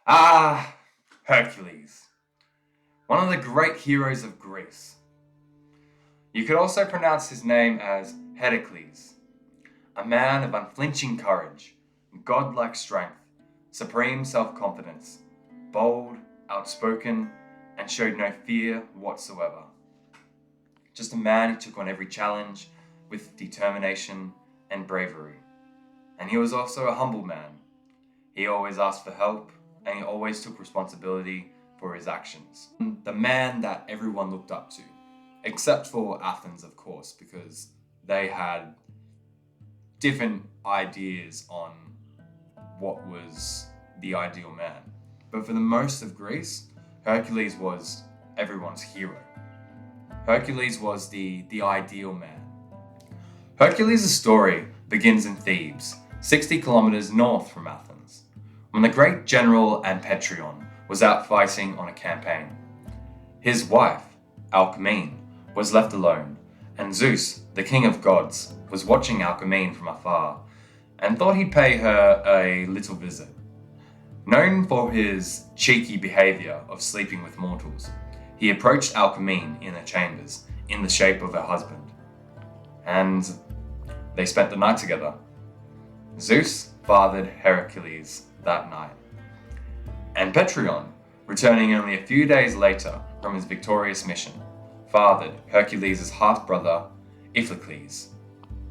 Ah, Hercules, one of the great heroes of Greece. You could also pronounce his name as Heracles, a man of unflinching courage, godlike strength, supreme self-confidence, bold, outspoken, and showed no fear whatsoever. Just a man who took on every challenge with determination and bravery. And he was also a humble man. He always asked for help, and he always took responsibility for his actions. The man that everyone looked up to, except for Athens, of course, because they had different ideas on what was the ideal man. But for the most of Greece, Hercules was everyone's hero. Hercules was the ideal man. Hercules' story begins in Thebes, 60 kilometers north from Athens, when the great general Amphitryon was out fighting on a campaign. His wife, Alcmene, was left alone, and Zeus, the king of gods, was watching Alcmene from afar and thought he'd pay her a little visit. Known for his cheeky behavior of sleeping with mortals, he approached Alcmene in her chambers in the shape of her husband, and they spent the night together. Zeus fathered Hercules that night. Amphitryon, returning only a few days later from his victorious mission, fathered Hercules' half-brother, Iphicles.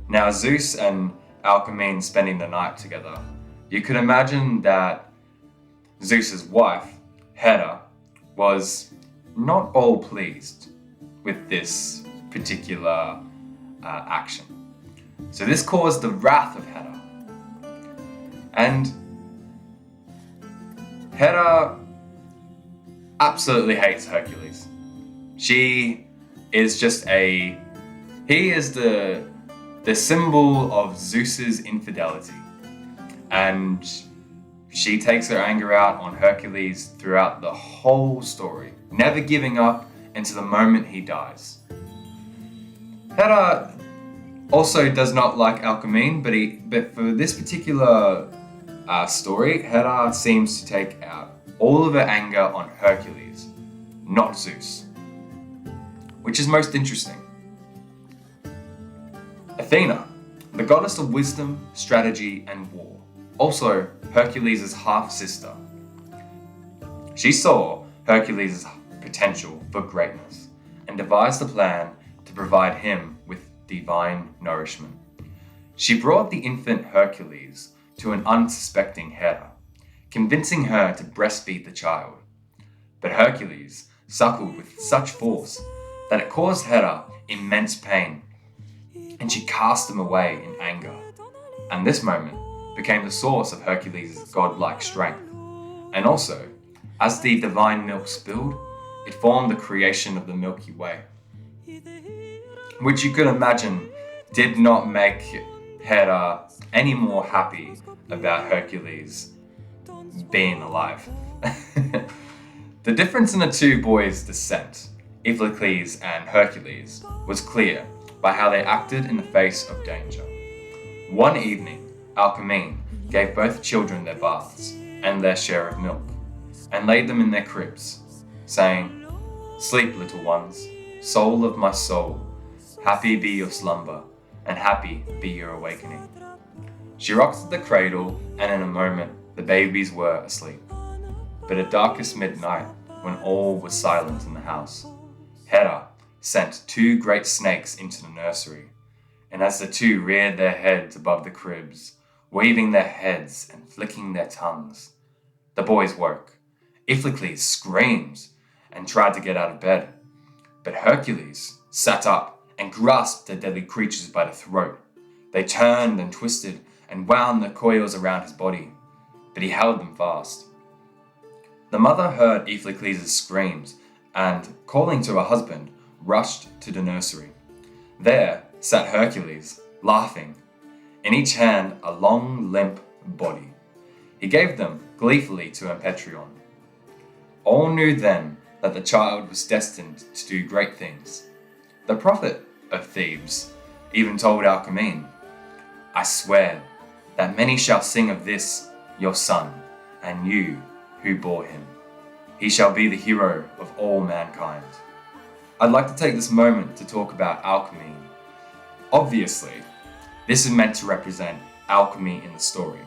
Now Zeus and Alcmene spending the night together, you could imagine that Zeus's wife, Hera, was not all pleased with this particular action. So this caused the wrath of Hera. And Hera absolutely hates Hercules. He is the symbol of Zeus's infidelity. And she takes her anger out on Hercules throughout the whole story, never giving up until the moment he dies. Hera also does not like Alcmene, but for this particular story, Hera seems to take out all of her anger on Hercules, not Zeus, which is most interesting. Athena, the goddess of wisdom, strategy, and war, also Hercules' half-sister. She saw Hercules' potential for greatness and devised a plan to provide him with divine nourishment. She brought the infant Hercules to an unsuspecting Hera, convincing her to breastfeed the child. But Hercules suckled with such force that it caused Hera immense pain, and she cast him away in anger. And this moment became the source of Hercules' godlike strength. And also, as the divine milk spilled, it formed the creation of the Milky Way, which you could imagine did not make Hera any more happy about Hercules being alive. The difference in the two boys' descent, Iphicles and Hercules, was clear by how they acted in the face of danger. One evening, Alcmene gave both children their baths and their share of milk, and laid them in their cribs, saying, "Sleep, little ones, soul of my soul, happy be your slumber, and happy be your awakening." She rocked the cradle, and in a moment the babies were asleep. But at darkest midnight, when all was silent in the house, Hera sent two great snakes into the nursery, and as the two reared their heads above the cribs, waving their heads and flicking their tongues, the boys woke. Iphicles screamed and tried to get out of bed, but Hercules sat up and grasped the deadly creatures by the throat. They turned and twisted and wound the coils around his body, but he held them fast. The mother heard Iphicles' screams and, calling to her husband, rushed to the nursery. There sat Hercules, laughing, in each hand a long, limp body. He gave them gleefully to Amphitryon. All knew then that the child was destined to do great things. The prophet of Thebes even told Alcmene, "I swear that many shall sing of this, your son, and you, who bore him. He shall be the hero of all mankind. I'd like to take this moment to talk about alchemy. Obviously, this is meant to represent alchemy in the story.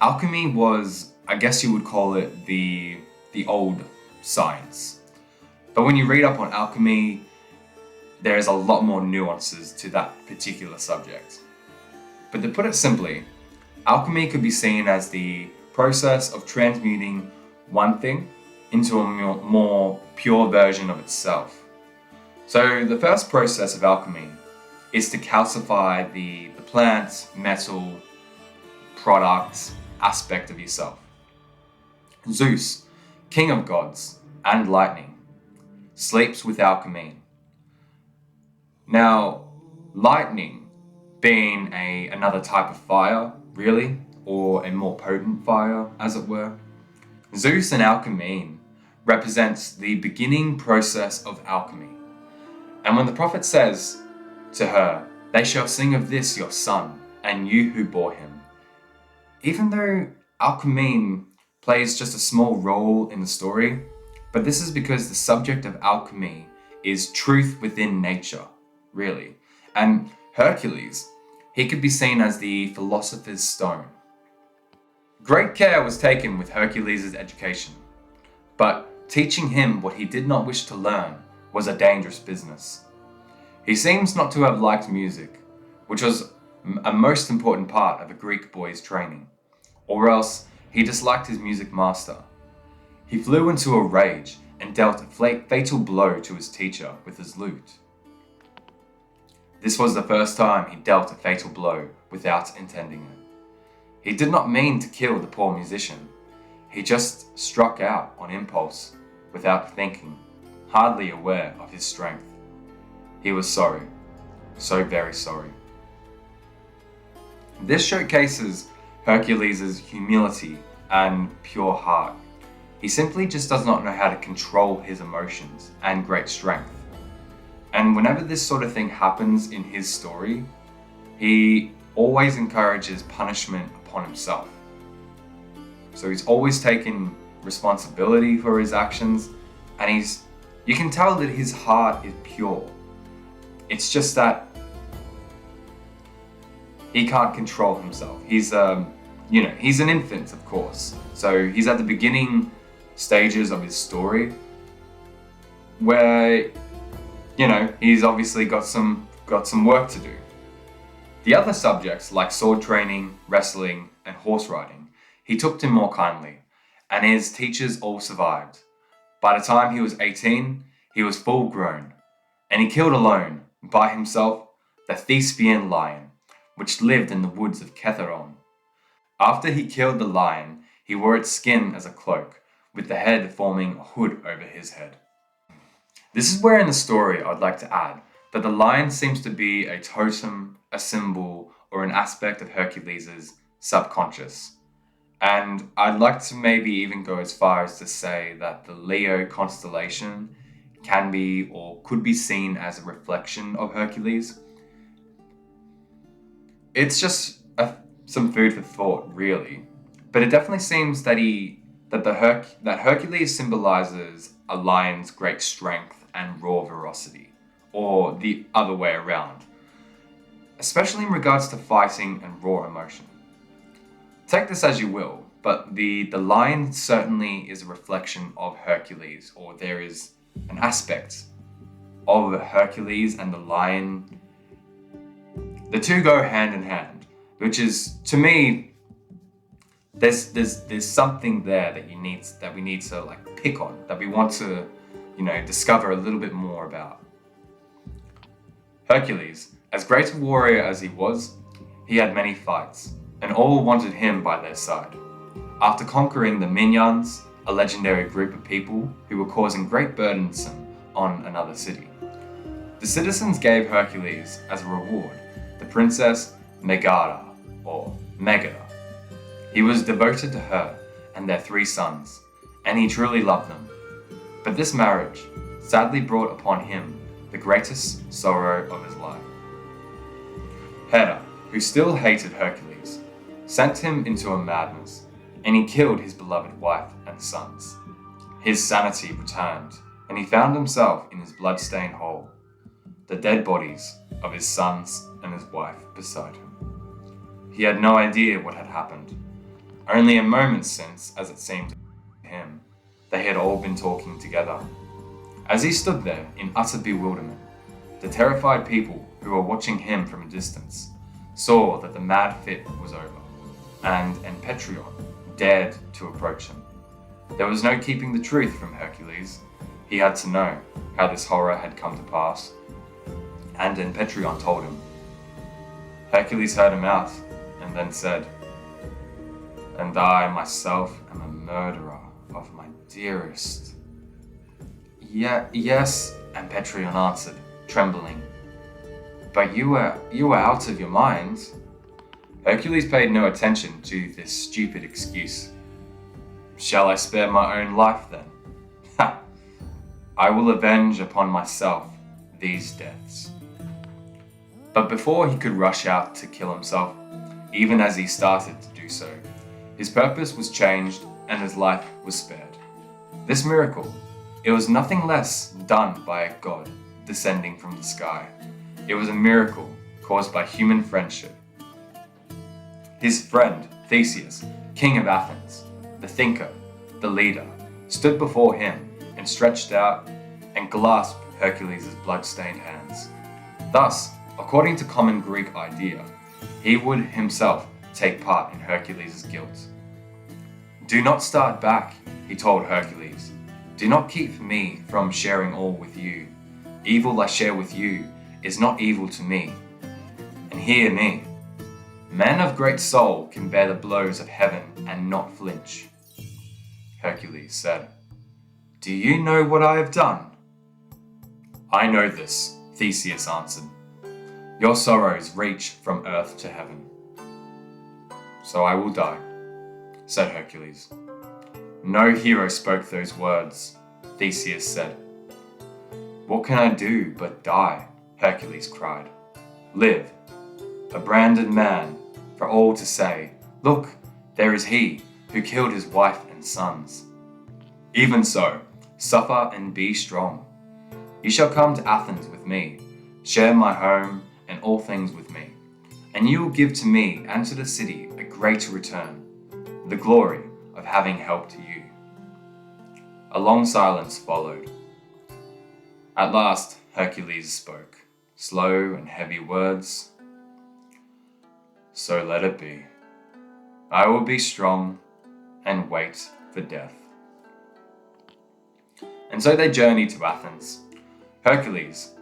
Alchemy was, I guess you would call it, the old science. But when you read up on alchemy, there's a lot more nuances to that particular subject. But to put it simply, alchemy could be seen as the process of transmuting one thing into a more pure version of itself. So the first process of alchemy is to calcify the plant, metal, product, aspect of yourself. Zeus, king of gods and lightning, sleeps with alchemy. Now, lightning being another type of fire, really, or a more potent fire, as it were, Zeus and Alcmene represents the beginning process of alchemy. And when the prophet says to her, "They shall sing of this your son, and you who bore him," even though Alcmene plays just a small role in the story, but this is because the subject of alchemy is truth within nature, really. And Hercules, he could be seen as the philosopher's stone. Great care was taken with Hercules' education, but teaching him what he did not wish to learn was a dangerous business. He seems not to have liked music, which was a most important part of a Greek boy's training, or else he disliked his music master. He flew into a rage and dealt a fatal blow to his teacher with his lute. This was the first time he dealt a fatal blow without intending it. He did not mean to kill the poor musician. He just struck out on impulse without thinking, hardly aware of his strength. He was sorry, so very sorry. This showcases Hercules' humility and pure heart. He simply just does not know how to control his emotions and great strength. And whenever this sort of thing happens in his story, he always encourages punishment upon himself. So he's always taking responsibility for his actions, and you can tell that his heart is pure. It's just that he can't control himself. He's he's an infant, of course. So he's at the beginning stages of his story where, he's obviously got some work to do. The other subjects like sword training, wrestling, and horse riding, he took to more kindly, and his teachers all survived. By the time he was 18, he was full grown, and he killed alone, by himself, the Thespian lion, which lived in the woods of Ketharon. After he killed the lion, he wore its skin as a cloak, with the head forming a hood over his head. This is where in the story I'd like to add that the lion seems to be a totem, a symbol, or an aspect of Hercules' subconscious. And I'd like to maybe even go as far as to say that the Leo constellation can be or could be seen as a reflection of Hercules. It's just some food for thought, really. But it definitely seems that Hercules symbolizes a lion's great strength and raw ferocity, or the other way around, especially in regards to fighting and raw emotion. Take this as you will, but the lion certainly is a reflection of Hercules, or there is an aspect of Hercules and the lion. The two go hand in hand, which is, to me, there's something there that we need to like pick on, that we want to, discover a little bit more about. Hercules, as great a warrior as he was, he had many fights, and all wanted him by their side. After conquering the Minyans, a legendary group of people who were causing great burdensome on another city, the citizens gave Hercules as a reward the princess Megara, or Megara. He was devoted to her and their 3 sons, and he truly loved them. But this marriage sadly brought upon him the greatest sorrow of his life. Hera, who still hated Hercules, sent him into a madness, and he killed his beloved wife and sons. His sanity returned, and he found himself in his blood-stained hall, the dead bodies of his sons and his wife beside him. He had no idea what had happened. Only a moment since, as it seemed to him, they had all been talking together. As he stood there in utter bewilderment, the terrified people who were watching him from a distance saw that the mad fit was over, and Enpetrion dared to approach him. There was no keeping the truth from Hercules. He had to know how this horror had come to pass, and Enpetrion told him. Hercules heard him out, and then said, "And I myself am a murderer of my dearest." Yes, Enpetrion answered, trembling. "But you were out of your mind." Hercules paid no attention to this stupid excuse. "Shall I spare my own life then? Ha! I will avenge upon myself these deaths." But before he could rush out to kill himself, even as he started to do so, his purpose was changed and his life was spared. This miracle, it was nothing less done by a god descending from the sky. It was a miracle caused by human friendship. His friend, Theseus, king of Athens, the thinker, the leader, stood before him and stretched out and grasped Hercules' blood-stained hands. Thus, according to common Greek idea, he would himself take part in Hercules' guilt. "Do not start back," he told Hercules. "Do not keep me from sharing all with you. Evil I share with you is not evil to me. And hear me. Men of great soul can bear the blows of heaven and not flinch." Hercules said, "Do you know what I have done?" "I know this," Theseus answered. "Your sorrows reach from earth to heaven." "So I will die," said Hercules. "No hero spoke those words," Theseus said. "What can I do but die?" Hercules cried. "Live, a branded man, for all to say, 'Look, there is he who killed his wife and sons.' Even so, suffer and be strong. You shall come to Athens with me, share my home and all things with me, and you will give to me and to the city a great return, the glory of having helped you." A long silence followed. At last, Hercules spoke, slow and heavy words. "So let it be. I will be strong and wait for death." And so they journeyed to Athens. Hercules,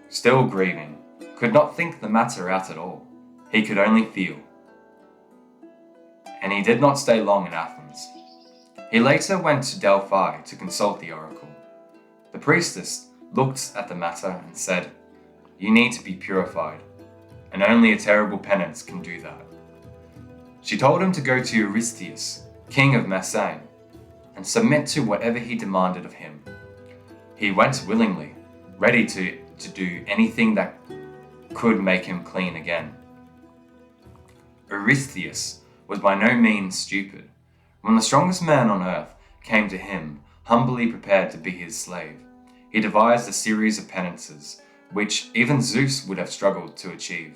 still grieving, could not think the matter out at all. He could only feel. And he did not stay long in Athens. He later went to Delphi to consult the oracle. The priestess looked at the matter and said, "You need to be purified, and only a terrible penance can do that." She told him to go to Eurystheus, king of Messene, and submit to whatever he demanded of him. He went willingly, ready to do anything that could make him clean again. Eurystheus was by no means stupid. When the strongest man on earth came to him, humbly prepared to be his slave, he devised a series of penances which even Zeus would have struggled to achieve.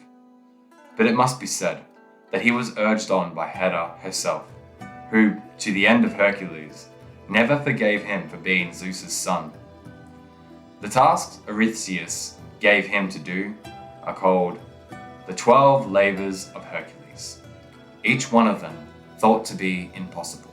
But it must be said that he was urged on by Hera herself, who, to the end of Hercules, never forgave him for being Zeus's son. The tasks Eurystheus gave him to do are called the 12 labors of Hercules, each one of them thought to be impossible.